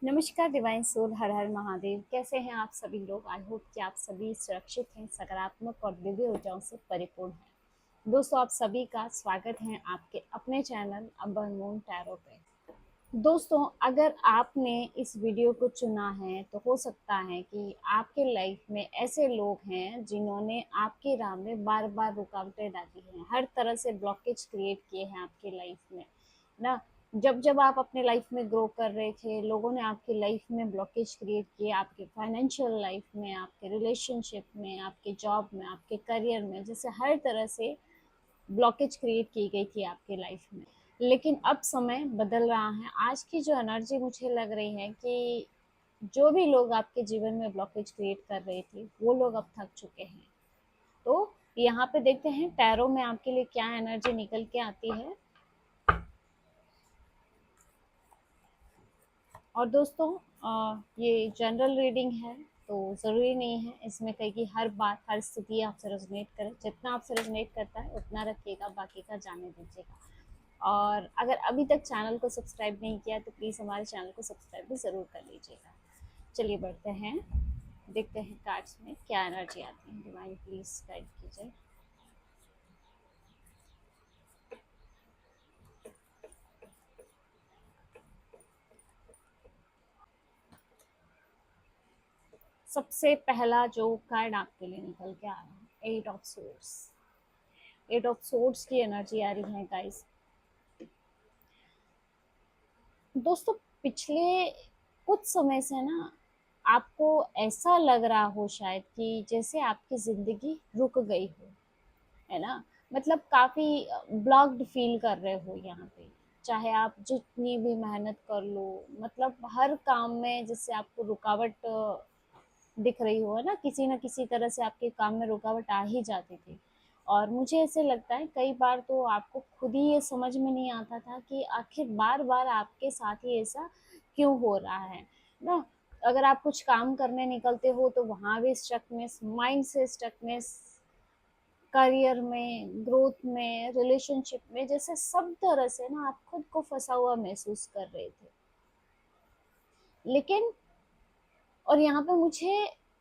नमस्कार divine soul, हर हर महादेव। कैसे हैं आप सभी लोग? आई होप कि आप सभी सुरक्षित हैं, सकारात्मक और दिव्य ऊर्जाओं से परिपूर्ण हैं। दोस्तों, आप सभी का स्वागत है आपके अपने चैनल अम्बर मून टैरो पे। दोस्तों, अगर आपने इस वीडियो को चुना है तो हो सकता है कि आपके लाइफ में ऐसे लोग हैं जिन्होंने आपकी राह में बार बार रुकावटें डाली हैं, हर तरह से ब्लॉकेज क्रिएट किए हैं आपकी लाइफ में ना। जब जब आप अपने लाइफ में ग्रो कर रहे थे, लोगों ने आपकी लाइफ में ब्लॉकेज क्रिएट किए, आपके फाइनेंशियल लाइफ में, आपके रिलेशनशिप में, आपके जॉब में, आपके करियर में, जैसे हर तरह से ब्लॉकेज क्रिएट की गई थी आपकी लाइफ में। लेकिन अब समय बदल रहा है। आज की जो एनर्जी मुझे लग रही है कि जो भी लोग आपके जीवन में ब्लॉकेज क्रिएट कर रहे थे वो लोग अब थक चुके हैं। तो यहाँ पे देखते हैं टैरो में आपके लिए क्या एनर्जी निकल के आती है। और दोस्तों, ये जनरल रीडिंग है, तो ज़रूरी नहीं है इसमें कहीं की हर बात हर स्थिति आपसे रेजोनेट करे। जितना आपसे रेजोनेट करता है उतना रखिएगा, बाकी का जाने दीजिएगा। और अगर अभी तक चैनल को सब्सक्राइब नहीं किया तो प्लीज़ हमारे चैनल को सब्सक्राइब भी ज़रूर कर लीजिएगा। चलिए बढ़ते हैं, देखते हैं कार्ड्स में क्या एनर्जी आती है। डिवाइन प्लीज़ गाइड कीजिए। सबसे पहला जो कार्ड आपके लिए निकल के आ रहा है, eight of swords. Eight of swords की एनर्जी आ रही है गाइस। दोस्तों, पिछले कुछ समय से ना आपको ऐसा लग रहा हो शायद कि जैसे आपकी ज़िंदगी रुक गई हो, है ना। मतलब काफ़ी ब्लॉक्ड फील कर रहे हो यहाँ पे। चाहे आप जितनी भी मेहनत कर लो, मतलब हर काम में जैसे आपको रुकावट दिख रही हो, है ना किसी तरह से आपके काम में रुकावट आ ही जाती थी। और मुझे ऐसे लगता है कई बार तो आपको खुद ही ये समझ में नहीं आता था कि आखिर बार बार आपके साथ ही ऐसा क्यों हो रहा है ना। अगर आप कुछ काम करने निकलते हो तो वहाँ भी स्टकनेस, माइंड से स्टकनेस, करियर में, ग्रोथ में, रिलेशनशिप में, जैसे सब तरह से ना आप खुद को फंसा हुआ महसूस कर रहे थे। लेकिन और यहाँ पे मुझे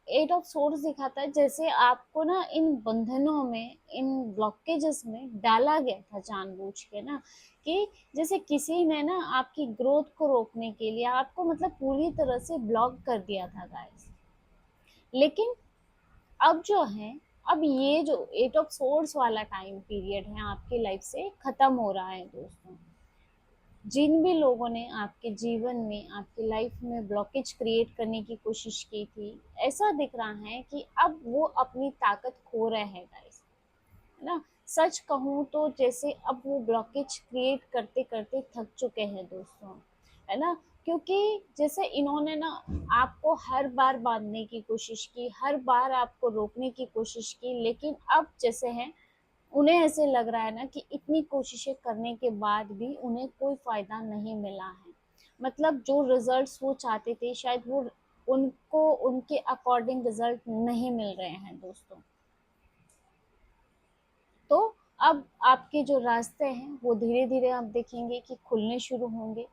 एट ऑफ सोर्ड्स दिखाता है जैसे आपको ना इन बंधनों में, इन ब्लॉकेजेस में डाला गया था जानबूझ के ना, कि जैसे किसी ने ना आपकी ग्रोथ को रोकने के लिए आपको मतलब पूरी तरह से ब्लॉक कर दिया था गाइस। लेकिन अब जो है, अब ये जो एट ऑफ सोर्ड्स वाला टाइम पीरियड है आपकी लाइफ से खत्म हो रहा है दोस्तों। जिन भी लोगों ने आपके जीवन में, आपकी लाइफ में ब्लॉकेज क्रिएट करने की कोशिश की थी, ऐसा दिख रहा है कि अब वो अपनी ताकत खो रहे हैं गाइस, है ना। सच कहूँ तो जैसे अब वो ब्लॉकेज क्रिएट करते करते थक चुके हैं दोस्तों, है ना। क्योंकि जैसे इन्होंने ना आपको हर बार बांधने की कोशिश की, हर बार आपको रोकने की कोशिश की, लेकिन अब जैसे है उन्हें ऐसे लग रहा है ना कि इतनी कोशिशें करने के बाद भी उन्हें कोई फ़ायदा नहीं मिला है। मतलब जो रिज़ल्ट्स वो चाहते थे शायद वो उनको उनके अकॉर्डिंग रिज़ल्ट नहीं मिल रहे हैं दोस्तों। तो अब आपके जो रास्ते हैं वो धीरे-धीरे आप देखेंगे कि खुलने शुरू होंगे।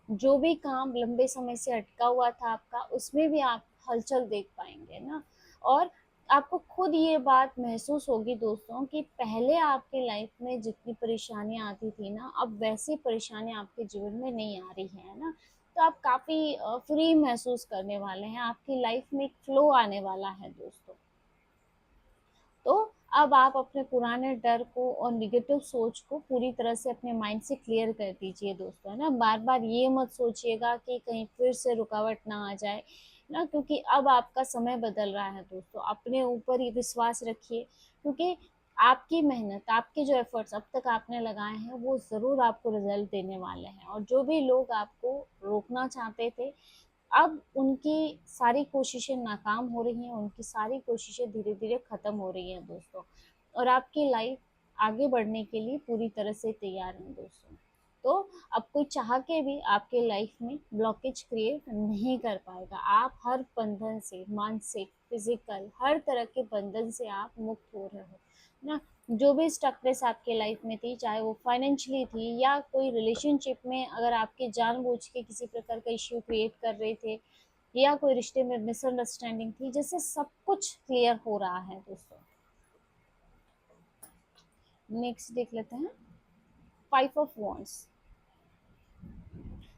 जो भी काम लंबे समय से अटका हुआ था आपका, उसमें भी आप हलचल देख पाएँगे ना। और आपको खुद ये बात महसूस होगी दोस्तों कि पहले आपकी लाइफ में जितनी परेशानियाँ आती थी ना, अब वैसी परेशानियाँ आपके जीवन में नहीं आ रही हैं, है ना। तो आप काफ़ी फ्री महसूस करने वाले हैं, आपकी लाइफ में एक फ्लो आने वाला है दोस्तों। तो अब आप अपने पुराने डर को और निगेटिव सोच को पूरी तरह से अपने माइंड से क्लियर कर दीजिए दोस्तों, है ना। बार बार ये मत सोचिएगा कि कहीं फिर से रुकावट ना आ जाए ना, क्योंकि अब आपका समय बदल रहा है दोस्तों। अपने ऊपर ही विश्वास रखिए, क्योंकि आपकी मेहनत, आपके जो एफर्ट्स अब तक आपने लगाए हैं वो ज़रूर आपको रिजल्ट देने वाले हैं। और जो भी लोग आपको रोकना चाहते थे, अब उनकी सारी कोशिशें नाकाम हो रही हैं, उनकी सारी कोशिशें धीरे-धीरे ख़त्म हो रही हैं दोस्तों। और आपकी लाइफ आगे बढ़ने के लिए पूरी तरह से तैयार है दोस्तों। तो अब कोई चाह के भी आपके लाइफ में ब्लॉकेज क्रिएट नहीं कर पाएगा। आप हर बंधन से, मानसिक, फिजिकल, हर तरह के बंधन से आप मुक्त हो रहे हो। ना। जो भी स्टकनेस आपके लाइफ में थी, चाहे वो फाइनेंशियली थी या कोई रिलेशनशिप में अगर आपके जानबूझ के किसी प्रकार का इश्यू क्रिएट कर रहे थे, या कोई रिश्ते में मिसअंडरस्टैंडिंग थी, जैसे सब कुछ क्लियर हो रहा है दोस्तों। नेक्स्ट देख लेते हैं, 5 ऑफ वॉन्ड्स।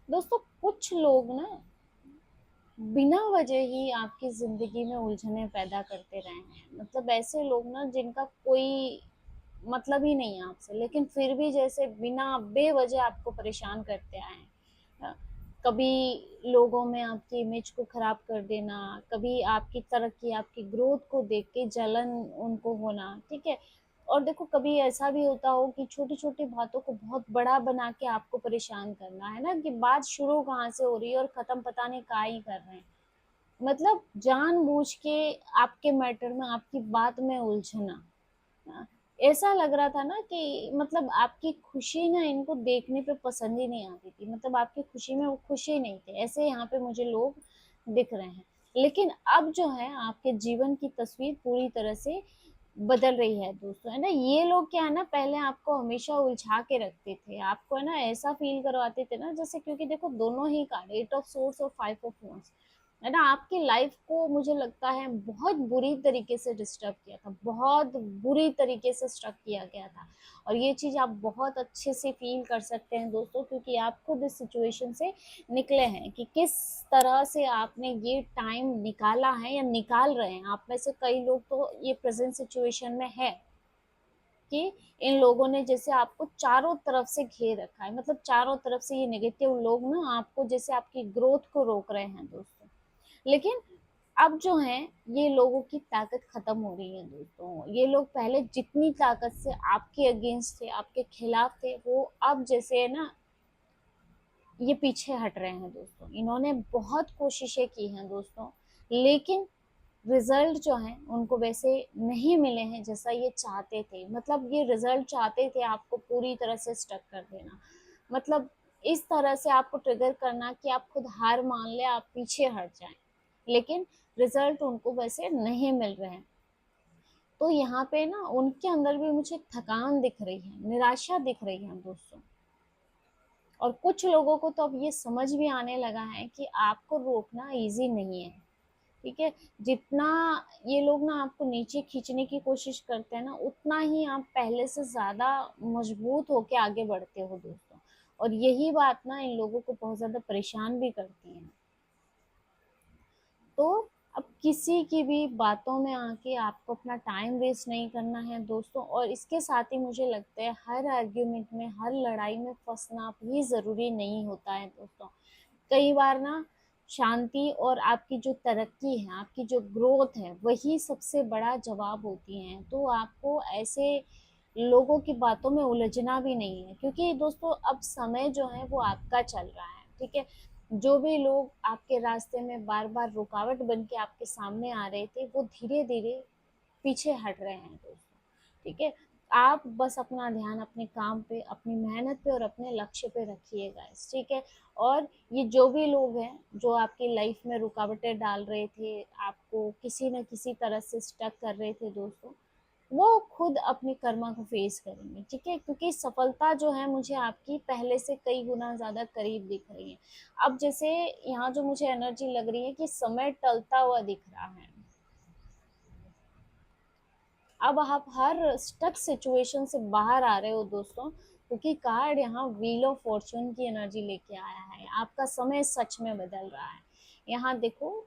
दोस्तों कुछ लोग ना बिना वजह ही आपकी जिंदगी में उलझने पैदा करते रहे हैं। मतलब ऐसे लोग ना जिनका कोई मतलब ही नहीं है आपसे, लेकिन फिर भी जैसे बिना बेवजह आपको परेशान करते आए हैं। कभी लोगों में आपकी इमेज को खराब कर देना, कभी आपकी तरक्की, आपकी ग्रोथ को देख के जलन उनको होना, ठीक है। और देखो कभी ऐसा भी होता हो कि छोटी छोटी बातों को बहुत बड़ा बना के आपको परेशान करना है ना, कि बात शुरू कहाँ से हो रही है और खत्म पता नहीं कहाँ ही कर रहे हैं। मतलब जानबूझ के आपके मैटर में, आपकी बात में उलझना। हाँ, ऐसा लग रहा था ना कि मतलब आपकी खुशी ना इनको देखने पे पसंद ही नहीं आती थी। मतलब आपकी खुशी में वो खुश ही नहीं थे, ऐसे यहाँ पे मुझे लोग दिख रहे हैं। लेकिन अब जो है आपके जीवन की तस्वीर पूरी तरह से बदल रही है दोस्तों, है ना। ये लोग क्या है ना, पहले आपको हमेशा उलझा के रखते थे, आपको है ना ऐसा फील करवाते थे ना, जैसे क्योंकि देखो दोनों ही कार्ड, 8 ऑफ सोर्स और 5 ऑफ वॉन्ड्स, है ना, आपकी लाइफ को मुझे लगता है बहुत बुरी तरीके से डिस्टर्ब किया था, बहुत बुरी तरीके से स्ट्रक किया गया था। और ये चीज आप बहुत अच्छे से फील कर सकते हैं दोस्तों, क्योंकि आप खुद इस सिचुएशन से निकले हैं कि किस तरह से आपने ये टाइम निकाला है या निकाल रहे हैं। आप में से कई लोग तो ये प्रेजेंट सिचुएशन में है कि इन लोगों ने जैसे आपको चारों तरफ से घेर रखा है। मतलब चारों तरफ से ये नेगेटिव लोग ना आपको जैसे आपकी ग्रोथ को रोक रहे हैं दोस्तों। लेकिन अब जो है ये लोगों की ताकत खत्म हो रही है दोस्तों। ये लोग पहले जितनी ताकत से आपके अगेंस्ट थे, आपके खिलाफ थे, वो अब जैसे है ना ये पीछे हट रहे हैं दोस्तों। इन्होंने बहुत कोशिशें की हैं दोस्तों, लेकिन रिजल्ट जो है उनको वैसे नहीं मिले हैं जैसा ये चाहते थे। मतलब ये रिजल्ट चाहते थे आपको पूरी तरह से स्टक कर देना, मतलब इस तरह से आपको ट्रिगर करना कि आप खुद हार मान ले, आप पीछे हट जाएं। लेकिन रिजल्ट उनको वैसे नहीं मिल रहे हैं। तो यहाँ पे ना उनके अंदर भी मुझे थकान दिख रही है, निराशा दिख रही है दोस्तों। और कुछ लोगों को तो अब ये समझ भी आने लगा है कि आपको रोकना इजी नहीं है, ठीक है। जितना ये लोग ना आपको नीचे खींचने की कोशिश करते हैं ना, उतना ही आप पहले से ज्यादा मजबूत होके आगे बढ़ते हो दोस्तों। और यही बात ना इन लोगों को बहुत ज्यादा परेशान भी करती है। तो अब किसी की भी बातों में आके आपको अपना टाइम वेस्ट नहीं करना है दोस्तों। और इसके साथ ही मुझे लगता है हर आर्ग्यूमेंट में, हर लड़ाई में फंसना भी जरूरी नहीं होता है दोस्तों। कई बार ना शांति और आपकी जो तरक्की है, आपकी जो ग्रोथ है, वही सबसे बड़ा जवाब होती है। तो आपको ऐसे लोगों की बातों में उलझना भी नहीं है, क्योंकि दोस्तों अब समय जो है वो आपका चल रहा है, ठीक है। जो भी लोग आपके रास्ते में बार बार रुकावट बन के आपके सामने आ रहे थे, वो धीरे धीरे पीछे हट रहे हैं दोस्तों, ठीक है। आप बस अपना ध्यान अपने काम पे, अपनी मेहनत पे और अपने लक्ष्य पे रखिएगा, ठीक है। और ये जो भी लोग हैं जो आपकी लाइफ में रुकावटें डाल रहे थे, आपको किसी न किसी तरह से स्टक कर रहे थे दोस्तों, वो खुद अपने कर्मा को फेस करेंगे, ठीक है। क्योंकि सफलता जो है मुझे आपकी पहले से कई गुना ज्यादा करीब दिख रही है। अब जैसे यहाँ जो मुझे एनर्जी लग रही है कि समय टलता हुआ दिख रहा है। अब आप हर स्टक सिचुएशन से बाहर आ रहे हो दोस्तों, क्योंकि कार्ड यहाँ व्हील ऑफ फॉर्चून की एनर्जी लेके आया है। आपका समय सच में बदल रहा है। यहाँ देखो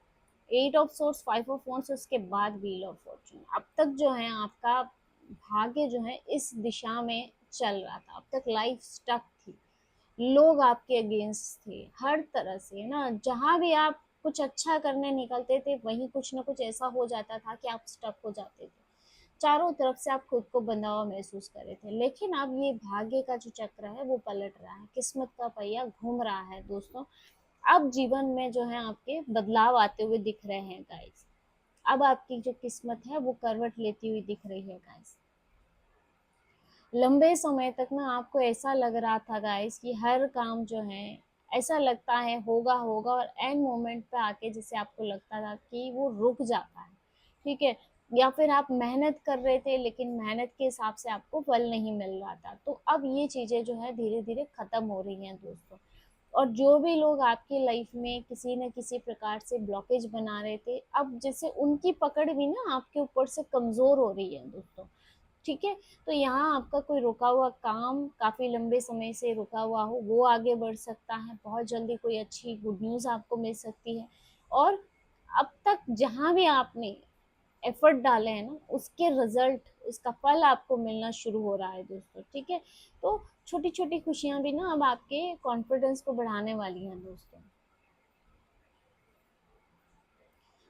8 ऑफ सोर्स, 5 ऑफ वॉन्ड्स, उसके बाद व्हील ऑफ फॉर्चून। अब तक जो है आपका भाग्य जो है इस दिशा में चल रहा था, अब तक लाइफ स्टक थी, लोग आपके अगेंस्ट थे हर तरह से, ना। जहां भी आप कुछ अच्छा करने निकलते थे, वहीं कुछ ना कुछ ऐसा हो जाता था कि आप स्टक हो जाते थे। चारों तरफ से आप खुद को बंधा हुआ महसूस कर रहे थे। लेकिन अब ये भाग्य का जो चक्र है वो पलट रहा है, किस्मत का पहिया घूम रहा है दोस्तों। अब जीवन में जो है आपके बदलाव आते हुए दिख रहे हैं गाइस। अब आपकी जो किस्मत है वो करवट लेती हुई दिख रही है गाइस। लंबे समय तक ना आपको ऐसा लग रहा था गाइस कि हर काम जो है ऐसा लगता है होगा होगा, और एंड मोमेंट पे आके जैसे आपको लगता था कि वो रुक जाता है, ठीक है। या फिर आप मेहनत कर रहे थे लेकिन मेहनत के हिसाब से आपको फल नहीं मिल रहा था। तो अब ये चीजें जो है धीरे धीरे खत्म हो रही हैं दोस्तों। और जो भी लोग आपकी लाइफ में किसी न किसी प्रकार से ब्लॉकेज बना रहे थे, अब जैसे उनकी पकड़ भी ना आपके ऊपर से कमजोर हो रही है दोस्तों। ठीक है, तो यहाँ आपका कोई रुका हुआ काम, काफी लंबे समय से रुका हुआ हो, वो आगे बढ़ सकता है। बहुत जल्दी कोई अच्छी गुड न्यूज आपको मिल सकती है। और अब तक जहां भी आपने एफर्ट डाले हैं ना, उसके रिजल्ट, उसका फल आपको मिलना शुरू हो रहा है दोस्तों। ठीक है, तो छोटी छोटी खुशियां भी ना अब आपके कॉन्फिडेंस को बढ़ाने वाली हैं दोस्तों।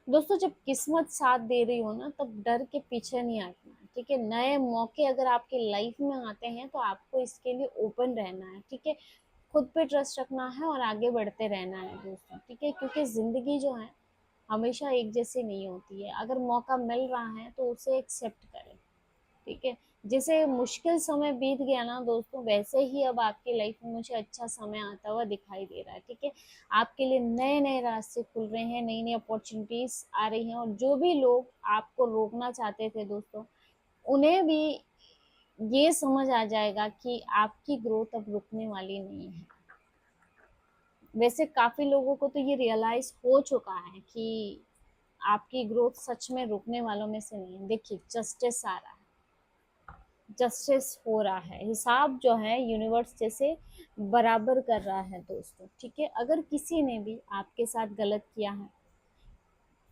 दोस्तों जब किस्मत साथ दे रही हो ना, तब डर के पीछे नहीं हटना है। ठीक है, नए मौके अगर आपके लाइफ में आते हैं तो आपको इसके लिए ओपन रहना है। ठीक है, खुद पे ट्रस्ट रखना है और आगे बढ़ते रहना है दोस्तों। ठीक है, क्योंकि जिंदगी जो है हमेशा एक जैसी नहीं होती है। अगर मौका मिल रहा है तो उसे एक्सेप्ट करें। ठीक है, जैसे मुश्किल समय बीत गया ना दोस्तों, वैसे ही अब आपकी लाइफ में मुझे अच्छा समय आता हुआ दिखाई दे रहा है। ठीक है, आपके लिए नए नए रास्ते खुल रहे हैं, नई नई अपॉर्चुनिटीज आ रही हैं। और जो भी लोग आपको रोकना चाहते थे दोस्तों, उन्हें भी ये समझ आ जाएगा कि आपकी ग्रोथ अब रुकने वाली नहीं है। वैसे काफी लोगों को तो ये रियलाइज हो चुका है कि आपकी ग्रोथ सच में रुकने वालों में से नहीं है। देखिए, जस्टिस आ रहा है, जस्टिस हो रहा है, हिसाब जो है यूनिवर्स जैसे बराबर कर रहा है दोस्तों। ठीक है, अगर किसी ने भी आपके साथ गलत किया है,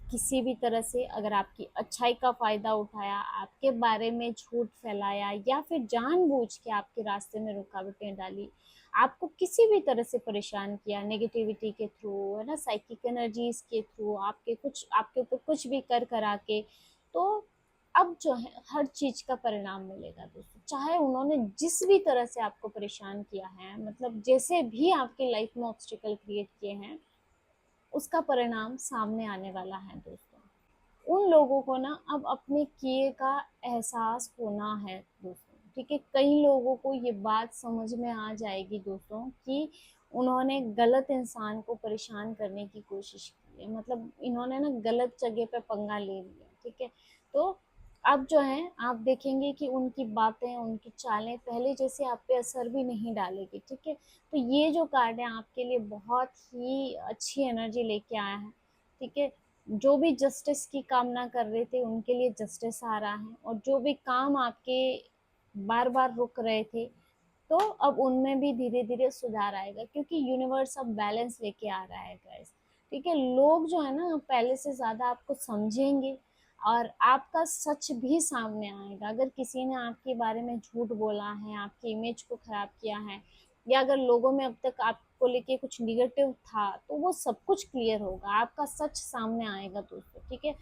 किसी भी तरह से अगर आपकी अच्छाई का फायदा उठाया, आपके बारे में झूठ फैलाया, या फिर जानबूझ के आपके रास्ते में रुकावटें डाली, आपको किसी भी तरह से परेशान किया नेगेटिविटी के थ्रू, है ना, साइकिक एनर्जीज के थ्रू, आपके कुछ आपके ऊपर कुछ भी कर करा के, तो अब जो है हर चीज का परिणाम मिलेगा दोस्तों। चाहे उन्होंने जिस भी तरह से आपको परेशान किया है, मतलब जैसे भी आपके लाइफ में ऑब्स्टिकल क्रिएट किए हैं, उसका परिणाम सामने आने वाला है दोस्तों। उन लोगों को ना अब अपने किए का एहसास होना है दोस्तों। ठीक है, कई लोगों को ये बात समझ में आ जाएगी दोस्तों कि उन्होंने गलत इंसान को परेशान करने की कोशिश की है, मतलब इन्होंने ना गलत जगह पे पंगा ले लिया। ठीक है, तो अब जो है आप देखेंगे कि उनकी बातें, उनकी चालें पहले जैसे आप पे असर भी नहीं डालेगी। ठीक है, तो ये जो कार्ड है आपके लिए बहुत ही अच्छी एनर्जी लेके आया है। ठीक है, जो भी जस्टिस की कामना कर रहे थे उनके लिए जस्टिस आ रहा है। और जो भी काम आपके बार बार रुक रहे थे, तो अब उनमें भी धीरे धीरे सुधार आएगा, क्योंकि यूनिवर्स अब बैलेंस लेके आ रहा है गाइस। ठीक है, लोग जो है ना पहले से ज्यादा आपको समझेंगे, और आपका सच भी सामने आएगा। अगर किसी ने आपके बारे में झूठ बोला है, आपकी इमेज को खराब किया है, या अगर लोगों में अब तक आपको लेके कुछ निगेटिव था, तो वो सब कुछ क्लियर होगा, आपका सच सामने आएगा दोस्तों। ठीक है,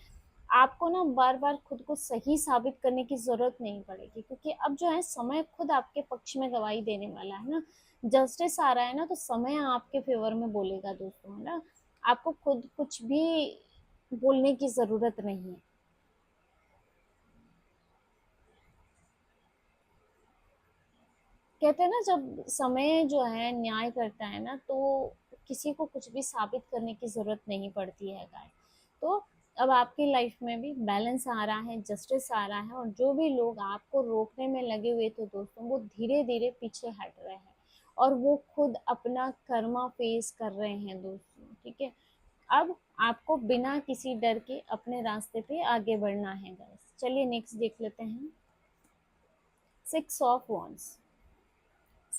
आपको ना बार बार खुद को सही साबित करने की जरूरत नहीं पड़ेगी, क्योंकि अब जो है समय खुद आपके पक्ष में गवाही देने वाला है ना। जस्टिस आ रहा है ना, तो समय आपके फेवर में बोलेगा दोस्तों, है ना। आपको खुद कुछ भी बोलने की जरूरत नहीं है। कहते हैं ना, जब समय जो है न्याय करता है ना, तो किसी को कुछ भी साबित करने की जरूरत नहीं पड़ती है गाय। तो अब आपकी लाइफ में भी बैलेंस आ रहा है, जस्टिस आ रहा है, और जो भी लोग आपको रोकने में लगे हुए थे दोस्तों, वो धीरे धीरे पीछे हट रहे हैं, और वो खुद अपना कर्मा फेस कर रहे हैं दोस्तों। ठीक है, अब आपको बिना किसी डर के अपने रास्ते पे आगे बढ़ना है गाइस। चलिए नेक्स्ट देख लेते हैं। 6 ऑफ वॉन्ड्स,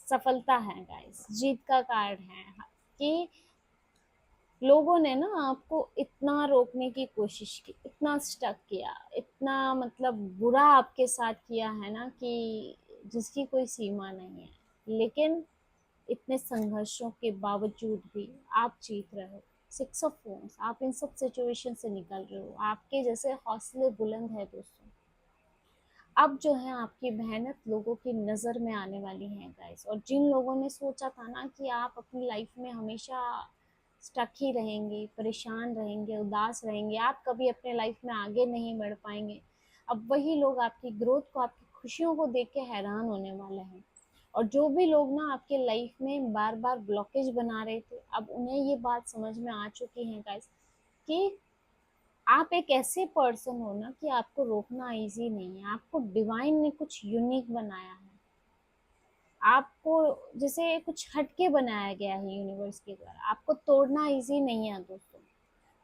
सफलता है गाइस, जीत का कार्ड है। कि लोगों ने ना आपको इतना रोकने की कोशिश की, इतना स्टक किया, इतना मतलब बुरा आपके साथ किया है ना, कि जिसकी कोई सीमा नहीं है। लेकिन इतने संघर्षों के बावजूद भी आप जीत रहे हो। 6 ऑफ वॉन्ड्स, आप इन सब सिचुएशन से निकल रहे हो, आपके जैसे हौसले बुलंद है दोस्तों। अब जो है आपकी मेहनत लोगों की नज़र में आने वाली है गाइस। और जिन लोगों ने सोचा था ना कि आप अपनी लाइफ में हमेशा स्टक ही रहेंगे, परेशान रहेंगे, उदास रहेंगे, आप कभी अपने लाइफ में आगे नहीं बढ़ पाएंगे, अब वही लोग आपकी ग्रोथ को, आपकी खुशियों को देख के हैरान होने वाले हैं। और जो भी लोग ना आपके लाइफ में बार बार ब्लॉकेज बना रहे थे, अब उन्हें ये बात समझ में आ चुकी है गाइस कि आप एक ऐसे पर्सन हो ना कि आपको रोकना इजी नहीं है। आपको डिवाइन ने कुछ यूनिक बनाया है, आपको जैसे कुछ हटके बनाया गया है यूनिवर्स के द्वारा। आपको तोड़ना इजी नहीं है दोस्तों।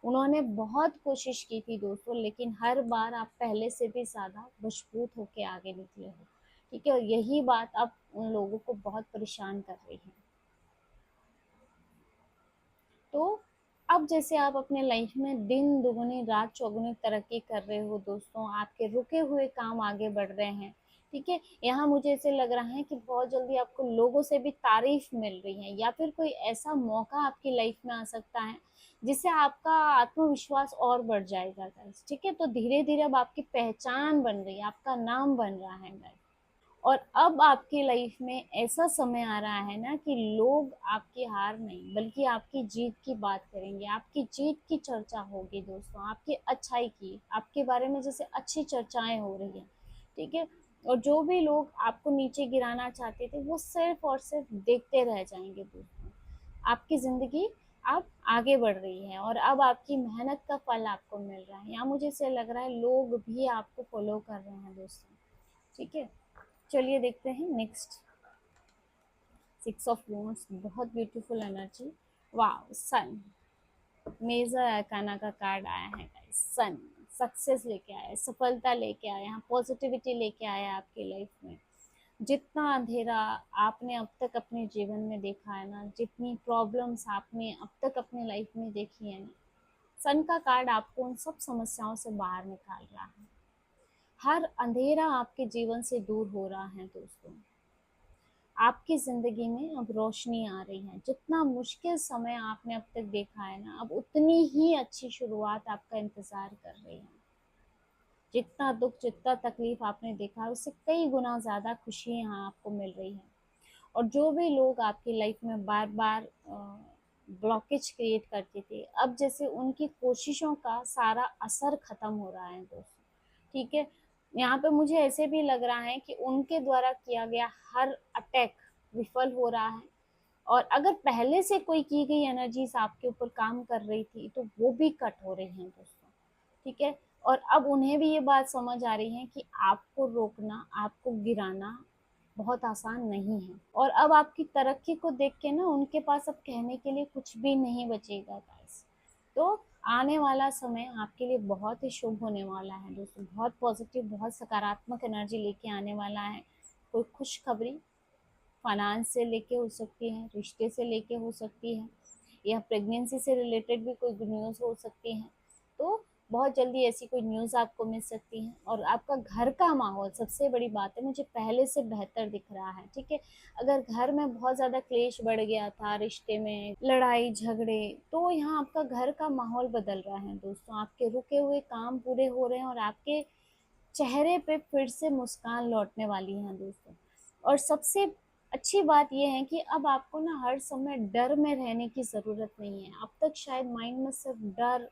उन्होंने बहुत कोशिश की थी दोस्तों, लेकिन हर बार आप पहले से भी ज़्यादा मजबूत होके आगे निकले हो। ठीक है, और यही बात अब उन लोगों को बहुत परेशान कर रही है। तो अब जैसे आप अपने लाइफ में दिन दुगनी रात चौगुनी तरक्की कर रहे हो दोस्तों, आपके रुके हुए काम आगे बढ़ रहे हैं। ठीक है, यहाँ मुझे ऐसे लग रहा है कि बहुत जल्दी आपको लोगों से भी तारीफ मिल रही है, या फिर कोई ऐसा मौका आपकी लाइफ में आ सकता है जिससे आपका आत्मविश्वास और बढ़ जाएगा गाइस। ठीक है, तो धीरे धीरे अब आपकी पहचान बन रही है, आपका नाम बन रहा है गाइस। और अब आपकी लाइफ में ऐसा समय आ रहा है ना कि लोग आपकी हार नहीं बल्कि आपकी जीत की बात करेंगे, आपकी जीत की चर्चा होगी दोस्तों, आपकी अच्छाई की, आपके बारे में जैसे अच्छी चर्चाएं हो रही हैं। ठीक है, और जो भी लोग आपको नीचे गिराना चाहते थे वो सिर्फ और सिर्फ देखते रह जाएंगे दोस्तों। आपकी जिंदगी अब आगे बढ़ रही है और अब आपकी मेहनत का फल आपको मिल रहा है। यहाँ मुझे ऐसे लग रहा है लोग भी आपको फॉलो कर रहे हैं दोस्तों। ठीक है, चलिए देखते हैं नेक्स्ट। 6 ऑफ वॉन्ड्स, बहुत ब्यूटीफुल एनर्जी। वाह, सन, मेजर अरकाना का कार्ड आया है गाइस। सन सक्सेस लेके आया है, सफलता लेके आया है, पॉजिटिविटी लेके आया है आपकी लाइफ में। जितना अंधेरा आपने अब तक अपने जीवन में देखा है ना, जितनी प्रॉब्लम्स आपने अब तक अपने लाइफ में देखी है ना, सन का कार्ड आपको उन सब समस्याओं से बाहर निकाल रहा है। हर अंधेरा आपके जीवन से दूर हो रहा है दोस्तों। आपकी ज़िंदगी में अब रोशनी आ रही है। जितना मुश्किल समय आपने अब तक देखा है ना, अब उतनी ही अच्छी शुरुआत आपका इंतज़ार कर रही है। जितना दुख, जितना तकलीफ आपने देखा है, उससे कई गुना ज़्यादा खुशी यहाँ आपको मिल रही है। और जो भी लोग आपकी लाइफ में बार बार ब्लॉकेज क्रिएट करते थे, अब जैसे उनकी कोशिशों का सारा असर खत्म हो रहा है दोस्तों। ठीक है, यहाँ पे मुझे ऐसे भी लग रहा है कि उनके द्वारा किया गया हर अटैक विफल हो रहा है। और अगर पहले से कोई की गई एनर्जीज आपके ऊपर काम कर रही थी तो वो भी कट हो रही हैं दोस्तों। ठीक है, और अब उन्हें भी ये बात समझ आ रही है कि आपको रोकना, आपको गिराना बहुत आसान नहीं है। और अब आपकी तरक्की को देख के ना उनके पास अब कहने के लिए कुछ भी नहीं बचेगा गाइस। तो आने वाला समय आपके लिए बहुत ही शुभ होने वाला है दोस्तों। बहुत पॉजिटिव, बहुत सकारात्मक एनर्जी लेके आने वाला है। कोई खुशखबरी फाइनेंस से लेके हो सकती है, रिश्ते से लेके हो सकती है, या प्रेगनेंसी से रिलेटेड भी कोई न्यूज़ हो सकती है। तो बहुत जल्दी ऐसी कोई न्यूज़ आपको मिल सकती है। और आपका घर का माहौल, सबसे बड़ी बात है, मुझे पहले से बेहतर दिख रहा है। ठीक है, अगर घर में बहुत ज़्यादा क्लेश बढ़ गया था, रिश्ते में लड़ाई झगड़े, तो यहाँ आपका घर का माहौल बदल रहा है दोस्तों। आपके रुके हुए काम पूरे हो रहे हैं और आपके चेहरे पे फिर से मुस्कान लौटने वाली है दोस्तों। और सबसे अच्छी बात यह है कि अब आपको ना हर समय डर में रहने की ज़रूरत नहीं है। अब तक शायद माइंड में सिर्फ डर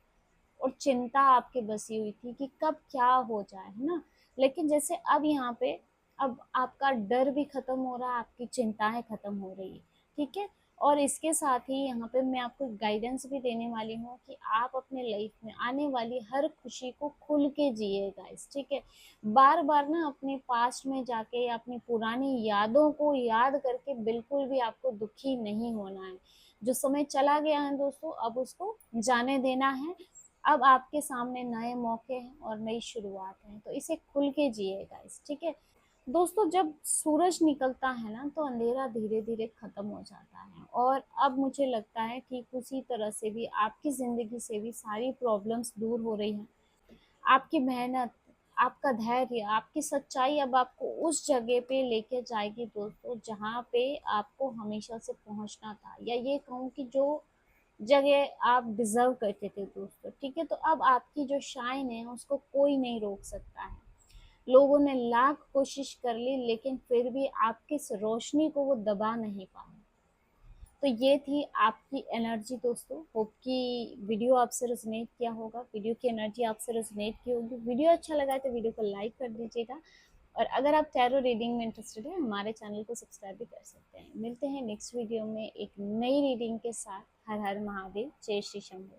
और चिंता आपके बसी हुई थी कि कब क्या हो जाए, है ना। लेकिन जैसे अब यहाँ पे अब आपका डर भी खत्म हो रहा है, आपकी चिंताएं खत्म हो रही है। ठीक है, और इसके साथ ही यहाँ पे मैं आपको गाइडेंस भी देने वाली हूँ कि आप अपने लाइफ में आने वाली हर खुशी को खुल के जिए गाइस। ठीक है, बार बार ना अपने पास्ट में जाके या अपनी पुरानी यादों को याद करके बिल्कुल भी आपको दुखी नहीं होना है। जो समय चला गया है दोस्तों, अब उसको जाने देना है। अब आपके सामने नए मौके हैं और नई शुरुआत है, तो इसे खुल के जिए गाइस। ठीक है दोस्तों, जब सूरज निकलता है ना तो अंधेरा धीरे धीरे खत्म हो जाता है। और अब मुझे लगता है ठीक उसी तरह से भी आपकी जिंदगी से भी सारी प्रॉब्लम्स दूर हो रही हैं। आपकी मेहनत, आपका धैर्य, आपकी सच्चाई अब आपको उस जगह पे लेके जाएगी दोस्तों जहाँ पे आपको हमेशा से पहुँचना था, या ये कहूँ कि जो जगह आप डिजर्व करते थे दोस्तों। ठीक है, तो अब आपकी जो शाइन है उसको कोई नहीं रोक सकता है। लोगों ने लाख कोशिश कर ली लेकिन फिर भी आपकी इस रोशनी को वो दबा नहीं पाए। तो ये थी आपकी एनर्जी दोस्तों। होप कि वीडियो आपसे रेजोनेट किया होगा, वीडियो की एनर्जी आपसे रेजोनेट की होगी। वीडियो अच्छा लगा है तो वीडियो को लाइक कर दीजिएगा। और अगर आप टैरो रीडिंग में इंटरेस्टेड है, हमारे चैनल को सब्सक्राइब भी कर सकते हैं। मिलते हैं नेक्स्ट वीडियो में एक नई रीडिंग के साथ। हर हर महादेव, जय श्री शंभू।